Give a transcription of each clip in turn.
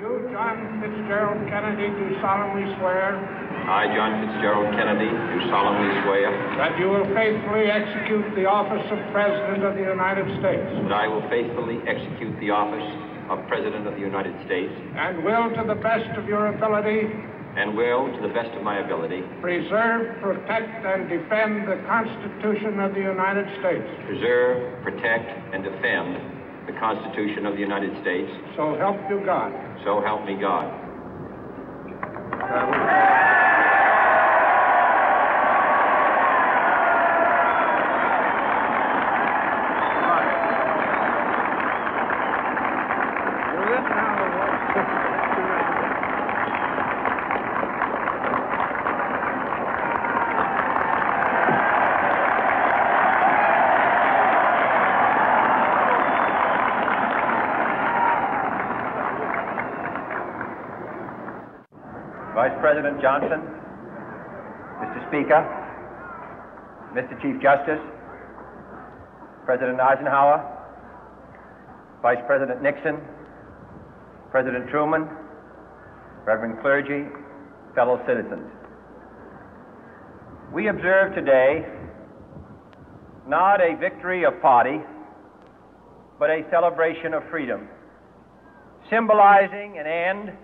You, John Fitzgerald Kennedy, do solemnly swear. I, John Fitzgerald Kennedy, do solemnly swear. That you will faithfully execute the office of President of the United States. That I will faithfully execute the office of President of the United States. And will, to the best of your ability. And will, to the best of my ability. Preserve, protect, and defend the Constitution of the United States. Preserve, protect, and defend the Constitution of the United States. So help you God. So help me God. Vice President Johnson, Mr. Speaker, Mr. Chief Justice, President Eisenhower, Vice President Nixon, President Truman, Reverend clergy, fellow citizens. We observe today not a victory of party, but a celebration of freedom, symbolizing an end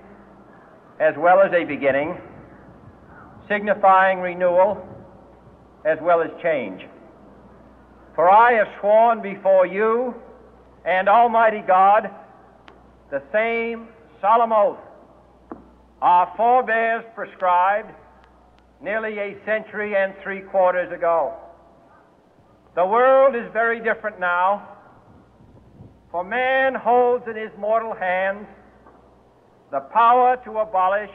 as well as a beginning, signifying renewal as well as change. For I have sworn before you and Almighty God the same solemn oath our forebears prescribed nearly a century and 3/4 ago. The world is very different now, for man holds in his mortal hands the power to abolish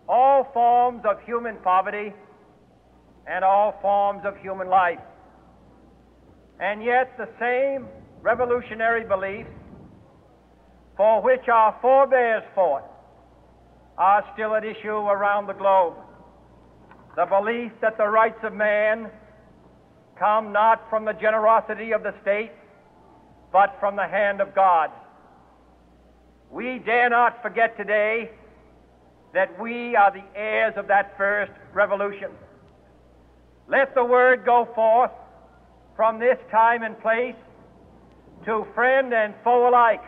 all forms of human poverty and all forms of human life. And yet the same revolutionary beliefs for which our forebears fought are still at issue around the globe. The belief that the rights of man come not from the generosity of the state, but from the hand of God. We dare not forget today that we are the heirs of that first revolution. Let the word go forth from this time and place to friend and foe alike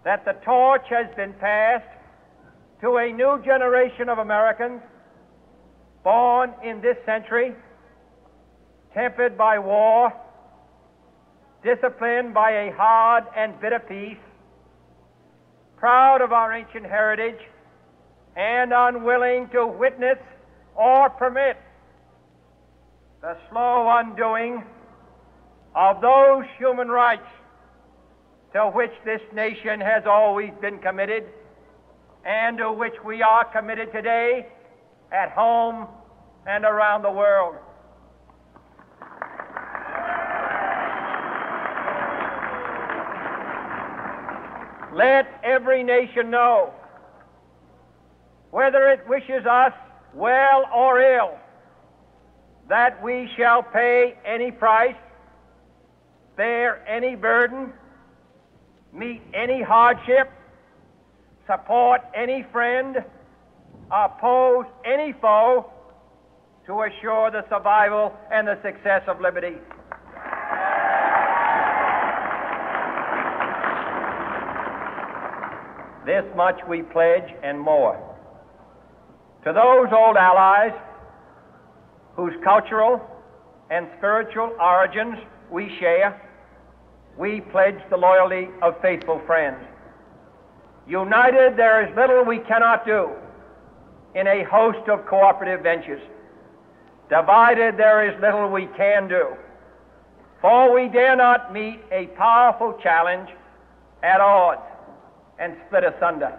that the torch has been passed to a new generation of Americans born in this century, tempered by war, disciplined by a hard and bitter peace, proud of our ancient heritage, and unwilling to witness or permit the slow undoing of those human rights to which this nation has always been committed and to which we are committed today at home and around the world. Let every nation know, whether it wishes us well or ill, that we shall pay any price, bear any burden, meet any hardship, support any friend, oppose any foe to assure the survival and the success of liberty. This much we pledge and more. To those old allies whose cultural and spiritual origins we share, we pledge the loyalty of faithful friends. United, there is little we cannot do in a host of cooperative ventures. Divided, there is little we can do, for we dare not meet a powerful challenge at odds and split asunder.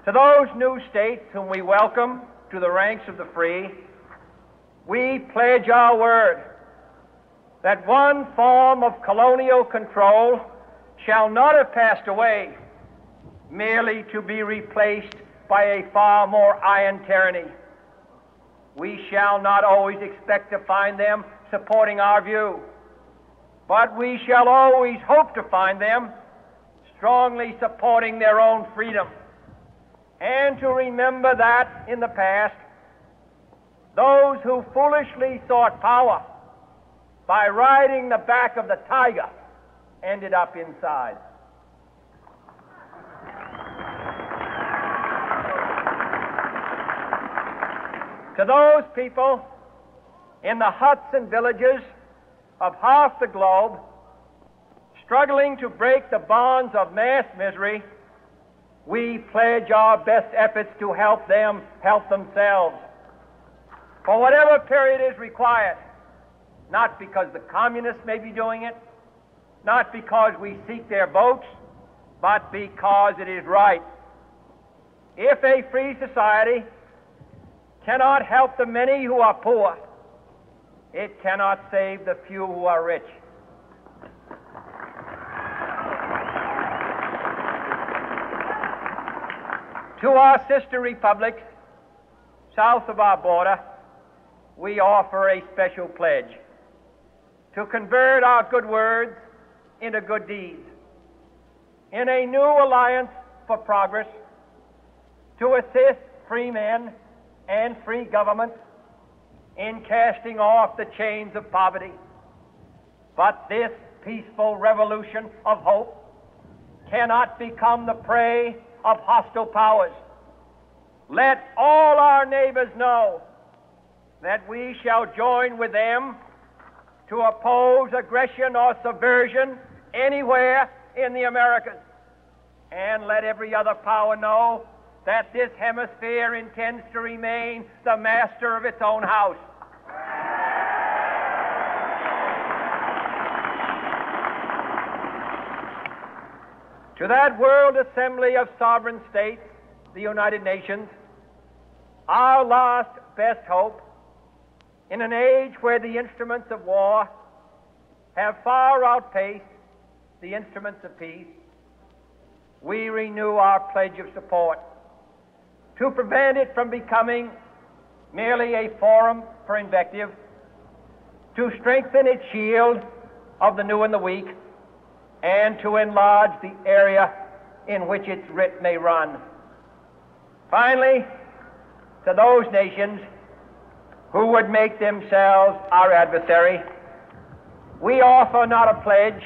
To those new states whom we welcome to the ranks of the free, we pledge our word that one form of colonial control shall not have passed away merely to be replaced by a far more iron tyranny. We shall not always expect to find them supporting our view, but we shall always hope to find them strongly supporting their own freedom, and to remember that in the past, those who foolishly sought power by riding the back of the tiger ended up inside. To those people in the huts and villages of half the globe struggling to break the bonds of mass misery, we pledge our best efforts to help them help themselves for whatever period is required, not because the communists may be doing it, not because we seek their votes, but because it is right. If a free society cannot help the many who are poor, it cannot save the few who are rich. To our sister republics south of our border, we offer a special pledge to convert our good words into good deeds, in a new alliance for progress, to assist free men and free governments in casting off the chains of poverty. But this peaceful revolution of hope cannot become the prey of hostile powers. Let all our neighbors know that we shall join with them to oppose aggression or subversion anywhere in the Americas. And let every other power know that this hemisphere intends to remain the master of its own house. To that world assembly of sovereign states, the United Nations, our last best hope, in an age where the instruments of war have far outpaced the instruments of peace, we renew our pledge of support to prevent it from becoming merely a forum for invective, to strengthen its shield of the new and the weak, and to enlarge the area in which its writ may run. Finally, to those nations who would make themselves our adversary, we offer not a pledge,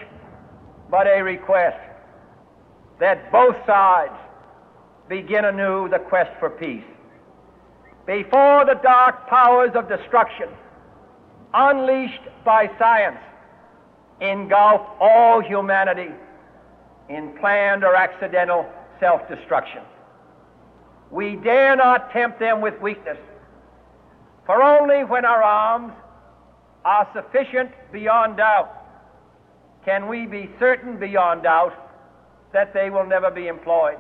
but a request that both sides begin anew the quest for peace. Before the dark powers of destruction, unleashed by science, engulf all humanity in planned or accidental self-destruction, we dare not tempt them with weakness, for only when our arms are sufficient beyond doubt can we be certain beyond doubt that they will never be employed.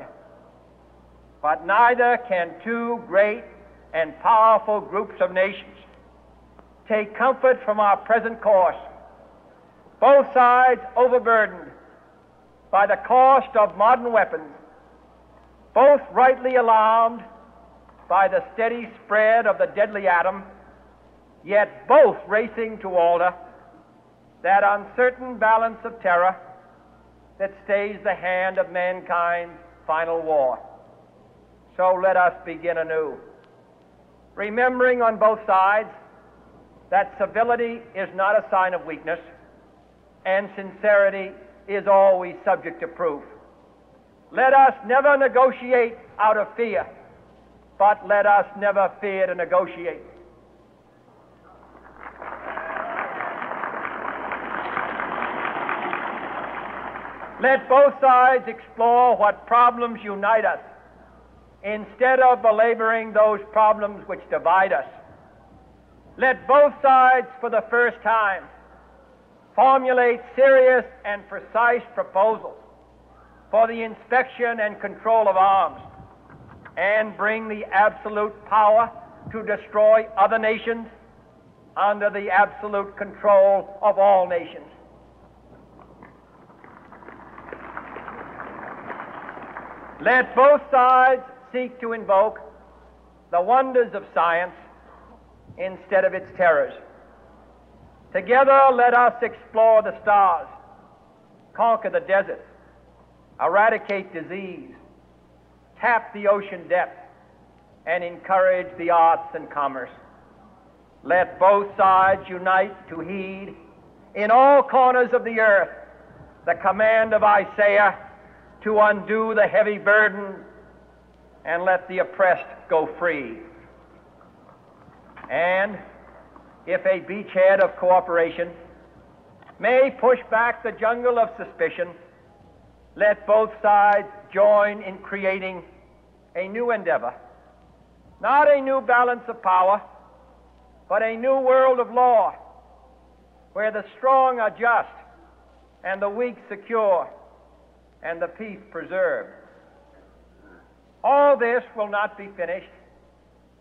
But neither can two great and powerful groups of nations take comfort from our present course, both sides overburdened by the cost of modern weapons, both rightly alarmed by the steady spread of the deadly atom, yet both racing to alter that uncertain balance of terror that stays the hand of mankind's final war. So let us begin anew, remembering on both sides that civility is not a sign of weakness, and sincerity is always subject to proof. Let us never negotiate out of fear, but let us never fear to negotiate. Let both sides explore what problems unite us, instead of belaboring those problems which divide us. Let both sides, for the first time, formulate serious and precise proposals for the inspection and control of arms, and bring the absolute power to destroy other nations under the absolute control of all nations. Let both sides seek to invoke the wonders of science instead of its terrors. Together, let us explore the stars, conquer the deserts, eradicate disease, tap the ocean depths, and encourage the arts and commerce. Let both sides unite to heed in all corners of the earth the command of Isaiah to undo the heavy burden and let the oppressed go free. And if a beachhead of cooperation may push back the jungle of suspicion, let both sides join in creating a new endeavor, not a new balance of power, but a new world of law, where the strong are just and the weak secure and the peace preserved. All this will not be finished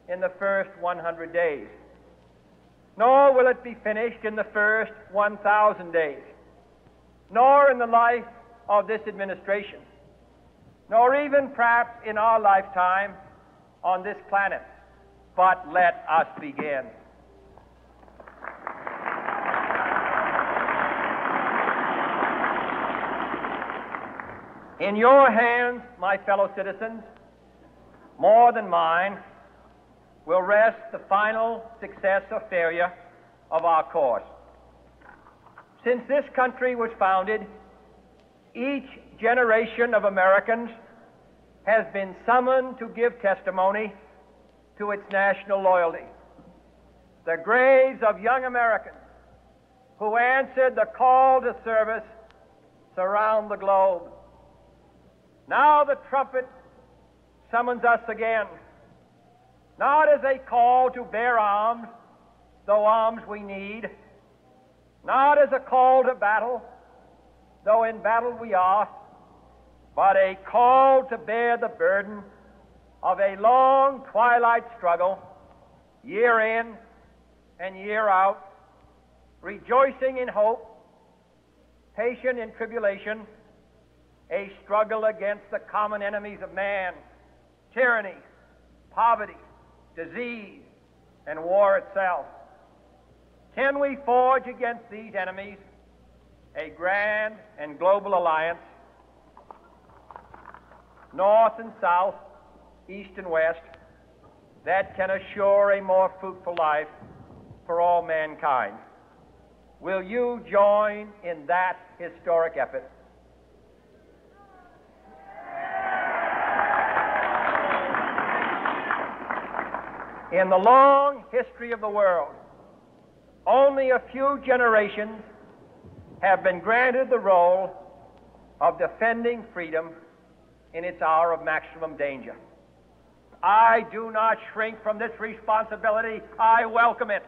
in the first 100 days, nor will it be finished in the first 1,000 days, nor in the life of this administration, nor even perhaps in our lifetime on this planet. But let us begin. In your hands, my fellow citizens, more than mine, will rest the final success or failure of our course. Since this country was founded, each generation of Americans has been summoned to give testimony to its national loyalty. The graves of young Americans who answered the call to service surround the globe. Now the trumpet summons us again, not as a call to bear arms, though arms we need, not as a call to battle, though in battle we are, but a call to bear the burden of a long twilight struggle, year in and year out, rejoicing in hope, patient in tribulation, a struggle against the common enemies of man, tyranny, poverty, disease, and war itself. Can we forge against these enemies a grand and global alliance, north and south, east and west, that can assure a more fruitful life for all mankind? Will you join in that historic effort? In the long history of the world, only a few generations have been granted the role of defending freedom in its hour of maximum danger. I do not shrink from this responsibility. I welcome it.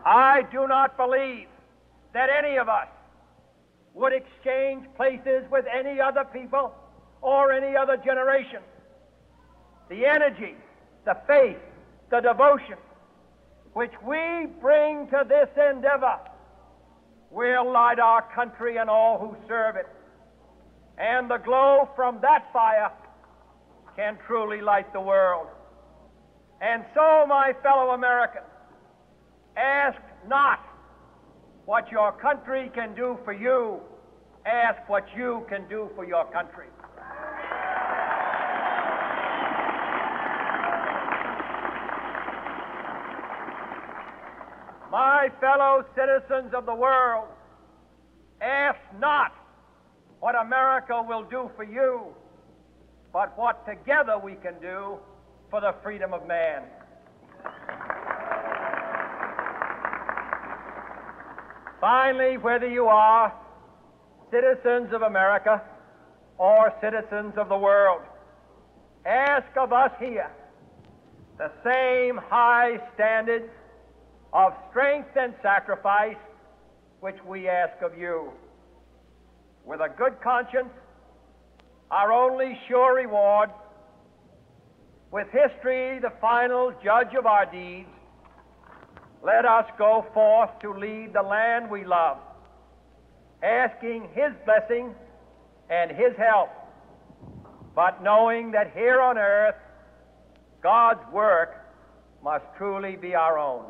I do not believe that any of us would exchange places with any other people or any other generation. The energy, the faith, the devotion which we bring to this endeavor will light our country and all who serve it. And the glow from that fire can truly light the world. And so, my fellow Americans, ask not what your country can do for you, ask what you can do for your country. My fellow citizens of the world, ask not what America will do for you, but what together we can do for the freedom of man. Finally, whether you are citizens of America or citizens of the world, ask of us here the same high standards of strength and sacrifice which we ask of you. With a good conscience, our only sure reward, with history the final judge of our deeds, let us go forth to lead the land we love, asking His blessing and His help, but knowing that here on earth God's work must truly be our own.